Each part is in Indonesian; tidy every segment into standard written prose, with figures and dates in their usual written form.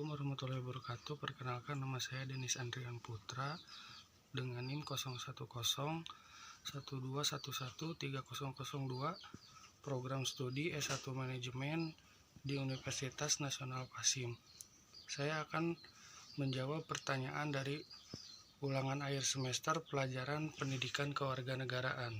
Assalamualaikum warahmatullahi wabarakatuh. Perkenalkan, nama saya Denis Andrian Putra dengan NIM 0101112113002, program studi S1 Manajemen di Universitas Nasional Pasim. Saya akan menjawab pertanyaan dari ulangan akhir semester pelajaran pendidikan kewarganegaraan.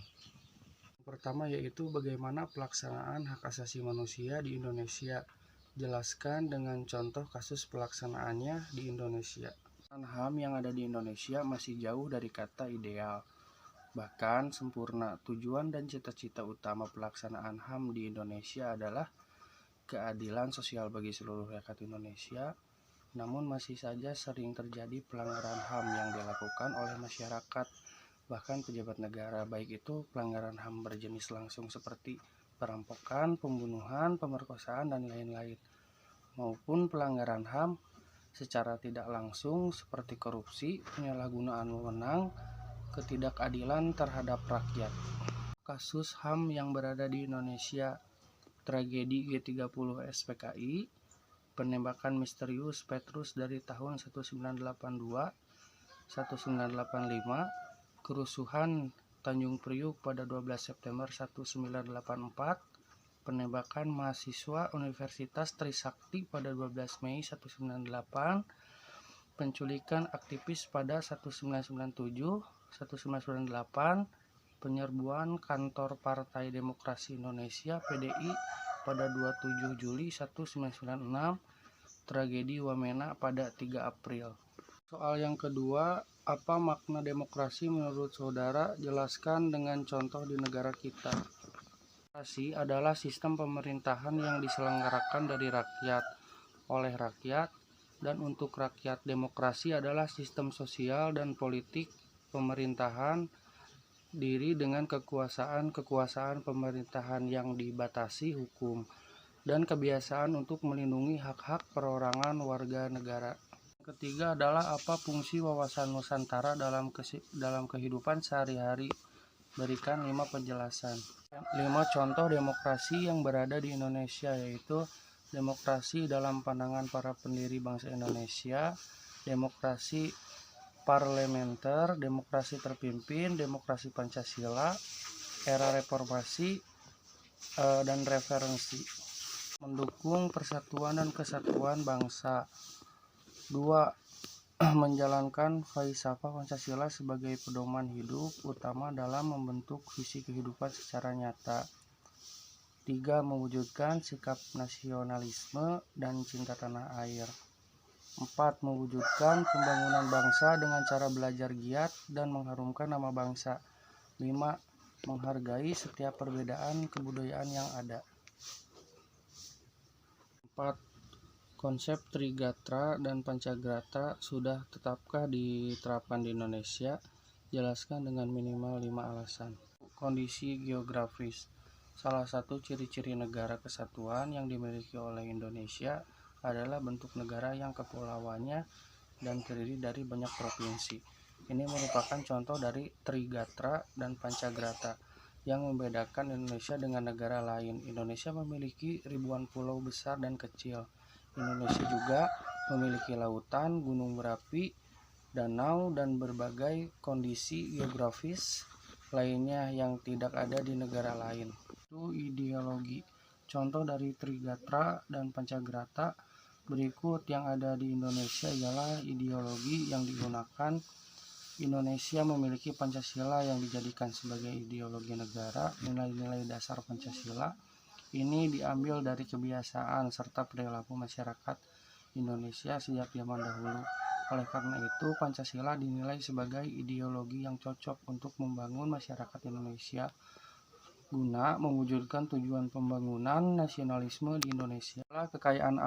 Pertama yaitu bagaimana pelaksanaan hak asasi manusia di Indonesia. Jelaskan dengan contoh kasus pelaksanaannya di Indonesia. HAM yang ada di Indonesia masih jauh dari kata ideal, bahkan sempurna. Tujuan dan cita-cita utama pelaksanaan HAM di Indonesia adalah keadilan sosial bagi seluruh rakyat Indonesia. Namun masih saja sering terjadi pelanggaran HAM yang dilakukan oleh masyarakat, bahkan pejabat negara, baik itu pelanggaran HAM berjenis langsung seperti perampokan, pembunuhan, pemerkosaan, dan lain-lain, maupun pelanggaran HAM secara tidak langsung seperti korupsi, penyalahgunaan wewenang, ketidakadilan terhadap rakyat. Kasus HAM yang berada di Indonesia: tragedi G30 SPKI, penembakan misterius Petrus dari tahun 1982, 1985, kerusuhan Tanjung Priuk pada 12 September 1984, penembakan mahasiswa Universitas Trisakti pada 12 Mei 1998, penculikan aktivis pada 1997, 1998, penyerbuan kantor Partai Demokrasi Indonesia (PDI) pada 27 Juli 1996, tragedi Wamena pada 3 April. Soal yang kedua, apa makna demokrasi menurut saudara? Jelaskan dengan contoh di negara kita. Demokrasi adalah sistem pemerintahan yang diselenggarakan dari rakyat, oleh rakyat, dan untuk rakyat. Demokrasi adalah sistem sosial dan politik pemerintahan diri dengan kekuasaan pemerintahan yang dibatasi hukum dan kebiasaan untuk melindungi hak-hak perorangan warga negara. Ketiga adalah apa fungsi wawasan Nusantara dalam kehidupan sehari-hari? Berikan 5 penjelasan. 5 contoh demokrasi yang berada di Indonesia, yaitu demokrasi dalam pandangan para pendiri bangsa Indonesia, demokrasi parlementer, demokrasi terpimpin, demokrasi Pancasila, era reformasi, dan referensi. Mendukung persatuan dan kesatuan bangsa. 2. Menjalankan falsafah Pancasila sebagai pedoman hidup utama dalam membentuk visi kehidupan secara nyata. 3. Mewujudkan sikap nasionalisme dan cinta tanah air. 4. Mewujudkan pembangunan bangsa dengan cara belajar giat dan mengharumkan nama bangsa. 5. Menghargai setiap perbedaan kebudayaan yang ada. 4. Konsep Trigatra dan Pancagrata sudah tetapkah diterapkan di Indonesia? Jelaskan dengan minimal 5 alasan. Kondisi geografis. Salah satu ciri-ciri negara kesatuan yang dimiliki oleh Indonesia adalah bentuk negara yang kepulauannya dan terdiri dari banyak provinsi. Ini merupakan contoh dari Trigatra dan Pancagrata yang membedakan Indonesia dengan negara lain. Indonesia memiliki ribuan pulau besar dan kecil. Indonesia juga memiliki lautan, gunung berapi, danau, dan berbagai kondisi geografis lainnya yang tidak ada di negara lain. Itu ideologi. Contoh dari Trigatra dan Pancagrata berikut yang ada di Indonesia ialah ideologi yang digunakan. Indonesia memiliki Pancasila yang dijadikan sebagai ideologi negara. Nilai-nilai dasar Pancasila ini diambil dari kebiasaan serta perilaku masyarakat Indonesia sejak zaman dahulu. Oleh karena itu, Pancasila dinilai sebagai ideologi yang cocok untuk membangun masyarakat Indonesia guna mewujudkan tujuan pembangunan nasionalisme di Indonesia. Kekayaan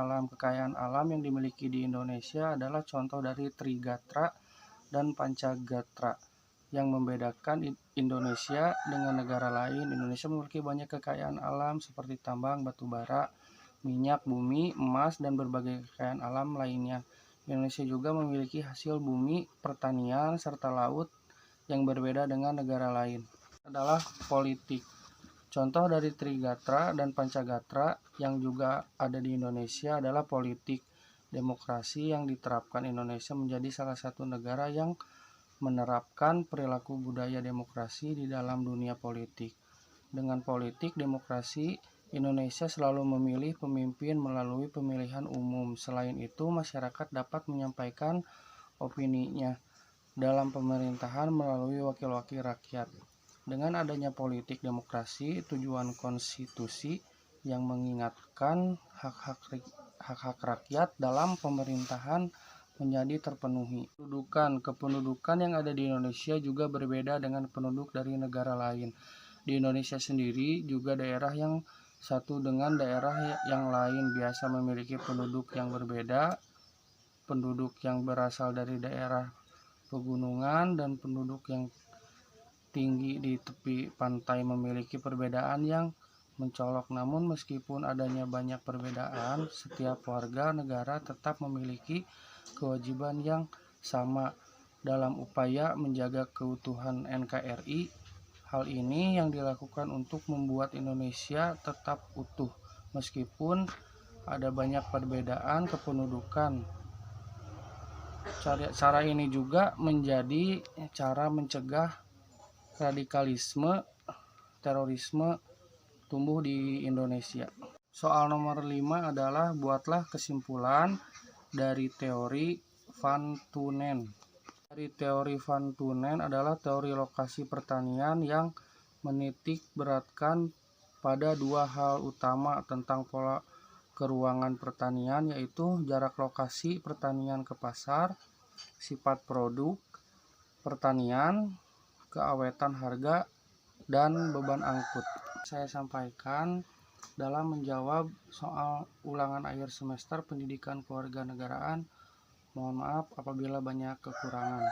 alam yang dimiliki di Indonesia adalah contoh dari Trigatra dan Pancagrata yang membedakan Indonesia dengan negara lain. Indonesia memiliki banyak kekayaan alam seperti tambang, batu bara, minyak bumi, emas, dan berbagai kekayaan alam lainnya. Indonesia juga memiliki hasil bumi, pertanian, serta laut yang berbeda dengan negara lain. Adalah politik. Contoh dari Trigatra dan Pancagrata yang juga ada di Indonesia adalah politik. demokrasi yang diterapkan Indonesia menjadi salah satu negara yang menerapkan perilaku budaya demokrasi di dalam dunia politik. Dengan politik demokrasi, Indonesia selalu memilih pemimpin melalui pemilihan umum. Selain itu, masyarakat dapat menyampaikan opininya dalam pemerintahan melalui wakil-wakil rakyat. Dengan adanya politik demokrasi, tujuan konstitusi yang mengingatkan hak-hak rakyat dalam pemerintahan menjadi terpenuhi. Kependudukan yang ada di Indonesia juga berbeda dengan penduduk dari negara lain. Di Indonesia sendiri juga daerah yang satu dengan daerah yang lain biasa memiliki penduduk yang berbeda. Penduduk yang berasal dari daerah pegunungan dan penduduk yang tinggi di tepi pantai memiliki perbedaan yang mencolok. Namun meskipun adanya banyak perbedaan, setiap warga negara tetap memiliki kewajiban yang sama dalam upaya menjaga keutuhan NKRI. Hal ini yang dilakukan untuk membuat Indonesia tetap utuh meskipun ada banyak perbedaan kependudukan. Cara ini juga menjadi cara mencegah radikalisme, terorisme tumbuh di Indonesia. Soal nomor 5 adalah buatlah kesimpulan dari teori Van Tunen. Dari teori Van Tunen adalah teori lokasi pertanian yang menitik beratkan pada dua hal utama tentang pola keruangan pertanian, yaitu jarak lokasi pertanian ke pasar, sifat produk pertanian, keawetan harga, dan beban angkut. Saya sampaikan dalam menjawab soal ulangan akhir semester pendidikan kewarganegaraan. Mohon maaf apabila banyak kekurangan.